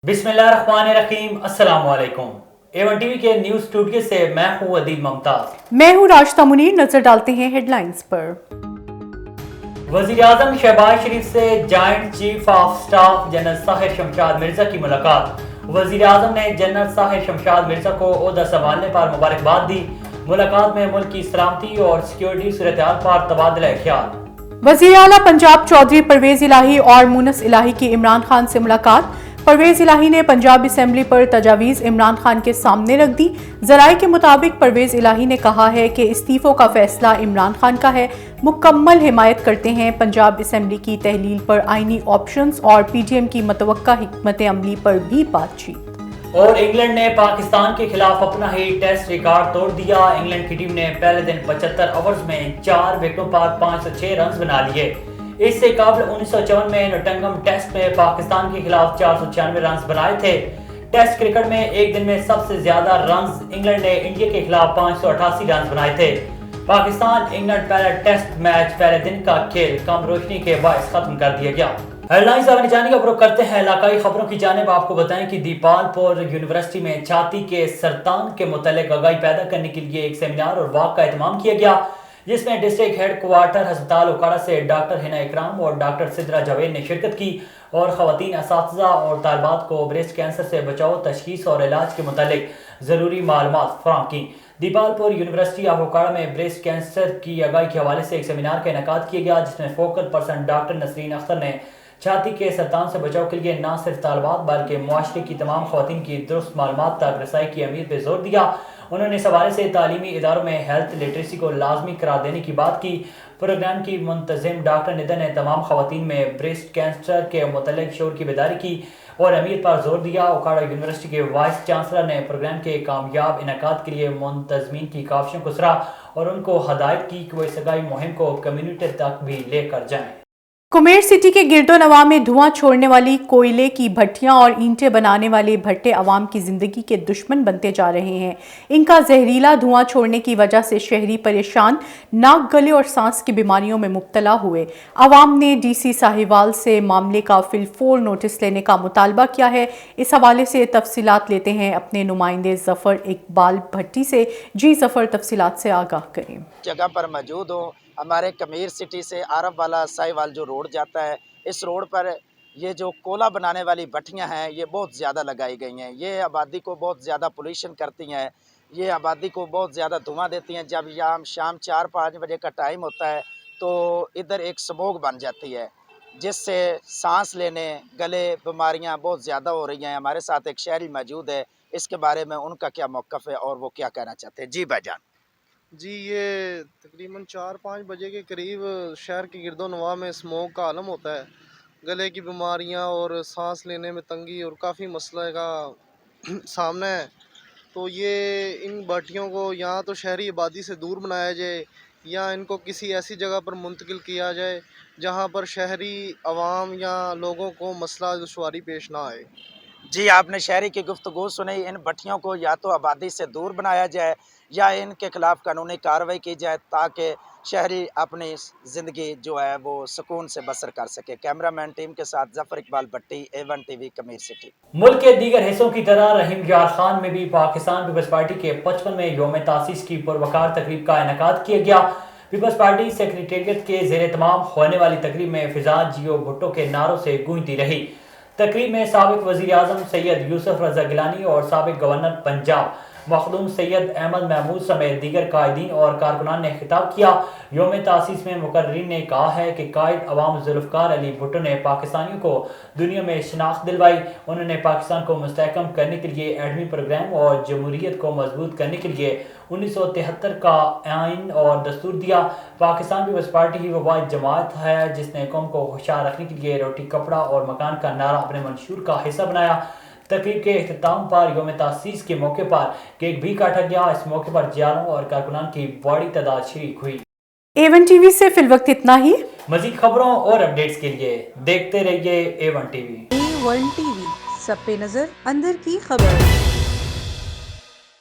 बिस्मिल्लाहिर्रहमानिर्रहीम, अस्सलाम वालेकुम। A1 टीवी के न्यूज स्टूडियो से मैं हूं अदील मुमताज। मैं हूं राशिदा मुनीर। नजर डालते हैं हेडलाइंस पर। वजीर-ए-आज़म शहबाज शरीफ से joint chief of staff general Sahir Shamshad Mirza की मुलाकात। वजीर-ए-आज़म ने जनरल साहिर शमशाद मिर्जा को ओहदा संभालने पर मुबारकबाद दी। मुलाकात में मुल्क की सलामती और सिक्योरिटी सूरत-ए-हाल पर तबादला ख्याल। वजीर आला पंजाब चौधरी परवेज इलाही और मुनस इलाही की इमरान खान से मुलाकात। परवेज इलाही ने पंजाब असम्बली पर तजावीज़ इमरान खान के सामने रख दी। ज़राए के मुताबिक परवेज इलाही ने कहा है कि इस्तीफ़ों का फैसला इमरान खान का है, मुकम्मल हिमायत करते हैं। पंजाब असम्बली की तहलील पर आइनी ऑप्शंस और PTM की मतवक्का हिकमत अमली पर भी बातचीत। और इंग्लैंड ने पाकिस्तान के खिलाफ अपना ही टेस्ट रिकॉर्ड तोड़ दिया। इंग्लैंड की टीम ने पहले दिन 75 ओवर्स में 4 विकेटों पर 506 रन बना लिए। इससे कबल 1954 में नोटिंघम टेस्ट में पाकिस्तान के खिलाफ 496 रन बनाए थे। टेस्ट क्रिकेट में एक दिन में सबसे ज्यादा रन इंग्लैंड ने इंडिया के खिलाफ 588 रन बनाए थे। पाकिस्तान इंग्लैंड पहला टेस्ट मैच पहले दिन का खेल कम रोशनी के बायस खत्म कर दिया गया। हेडलाइंस अपनी जाने का रुख करते हैं इलाकाई खबरों की जानिब। आपको बताएं कि दीपालपुर यूनिवर्सिटी में छाती के सरतान के मुतालिक आगाही पैदा करने के लिए एक सेमिनार और वाक का एहतमाम किया गया, जिसमें डिस्ट्रिक्ट हेड क्वार्टर अस्पताल उकाड़ा से डॉक्टर हिना इकराम और डॉक्टर सिद्रा जावेद ने शिरकत की और खवातीन असातिज़ा और तालिबात को ब्रेस्ट कैंसर से बचाव, तशखीस और इलाज के मुतालिक ज़रूरी मालूमात फराहम की। दीपालपुर यूनिवर्सिटी ऑफ उकाड़ा में ब्रेस्ट कैंसर की आगाही के हवाले से एक सेमिनार का इनेकाद किया गया, जिसमें focal person doctor Nasreen Akhtar ने छाती के सरतान से बचाव के लिए न सिर्फ तालिबात बल्कि मुआशरे की तमाम खवातीन की दुरुस्त मालूमात तक रसाई की अहमियत पर जोर दिया। उन्होंने इस हवाले से तालीमी इदारों में हेल्थ लिटरेसी को लाजमी करार देने की बात की। प्रोग्राम की मुंतजिम डॉक्टर निदा ने तमाम खवातीन में ब्रेस्ट कैंसर के मुतल्लिक शऊर की बेदारी की और अहमियत पर जोर दिया। उकाड़ा यूनिवर्सिटी के वाइस चांसलर ने प्रोग्राम के कामयाब इनेकाद के लिए मुंतजमीन की काविशों को सराहा और उनको हदायत की कि वो इस आगाही मुहिम को कम्युनिटी तक भी लेकर जाएं। कुमेर सिटी के गिरदोनवा में धुआं छोड़ने वाली कोयले की भट्टियां और ईंटें बनाने वाले भट्टे आवाम की जिंदगी के दुश्मन बनते जा रहे हैं। इनका जहरीला धुआं छोड़ने की वजह से शहरी परेशान, नाक, गले और सांस की बीमारियों में मुब्तला हुए। आवाम ने DC साहिवाल से मामले का फिलफोर नोटिस लेने का मुतालबा किया है। इस हवाले से तफसीलात लेते हैं अपने नुमाइंदे जफर इकबाल भट्टी से। जी जफर, तफसीलात से आगाह करें। जगह पर मौजूद हो हमारे कमीर सिटी से आरब वाला साहिवाल जो रोड जाता है, इस रोड पर ये जो कोला बनाने वाली भट्टियां हैं ये बहुत ज़्यादा लगाई गई हैं। ये आबादी को बहुत ज़्यादा पोल्यूशन करती हैं, ये आबादी को बहुत ज़्यादा धुआं देती हैं। जब शाम 4-5 बजे का टाइम होता है तो इधर एक स्मोक बन जाती है, जिससे सांस लेने, गले बीमारियां बहुत ज़्यादा हो रही हैं। हमारे साथ एक शहरी मौजूद है, इसके बारे में उनका क्या मौक़िफ़ है और वो क्या कहना चाहते हैं। जी भाईजान। जी, ये तकरीबन 4-5 बजे के करीब शहर के गिरदोनवा में स्मोक का आलम होता है। गले की बीमारियां और सांस लेने में तंगी और काफ़ी मसले का सामना है। तो ये इन भट्टियों को या तो शहरी आबादी से दूर बनाया जाए या इनको किसी ऐसी जगह पर मुंतकिल किया जाए जहां पर शहरी आवाम या लोगों को मसला दुश्वारी पेश ना आए। जी, आपने शहरी की गुफ्तगू सुनी। इन भट्टियों को या तो आबादी से दूर बनाया जाए या इनके खिलाफ कानूनी कार्रवाई की जाए ताकि शहरी अपनी ज़िंदगी जो है वो सुकून से बसर कर सके। कैमरामैन टीम के साथ जफर इकबाल भट्टी, A1 TV, कमीर सिटी। मुल्क के दीगर हिस्सों की तरह रहीम यार खान में भी पाकिस्तान पीपल्स पार्टी के 55वें यौम तासीस की पुरवकार तकरीब का इनेकाद किया गया। पीपल्स पार्टी सेक्रेटेरिएट के ज़ेर तमाम होने वाली तकरीब में फिजा जियो भुट्टो के नारों से गूंजती रही। तकरीब में साबिक वज़ीर आज़म सैयद यूसुफ रज़ा गिलानी और साबिक गवर्नर पंजाब मखदूम सैयद अहमद महमूद समेत दीगर कायदीन और कारकुनान ने खिताब किया। यौम तासीस में मुकर्रीन ने कहा है कि कायद अवाम जुल्फ़कार अली भुट्टो ने पाकिस्तानियों को दुनिया में शनाख्त दिलवाई। उन्होंने पाकिस्तान को मुस्तहकम करने के लिए एटमी प्रोग्राम और जमहूरियत को मजबूत करने के लिए 1973 का आइन और दस्तूर दिया। पाकिस्तान पीपल्स पार्टी ही वो वाहिद जमात है जिसने कौम को खुशहाल रखने के लिए रोटी, कपड़ा और मकान का नारा अपने मंशूर का हिस्सा बनाया। तकरीब के इख्तिताम पर यौम तासीस के मौके पर केक भी काटा गया। इस मौके पर जियारों और कारकुनान की बड़ी तादाद शरीक हुई। A1 TV से फिलवक्त इतना ही। मजीद खबरों और अपडेट्स के लिए देखते रहिए A1 TV। A1 TV, सब पे नजर, अंदर की खबर।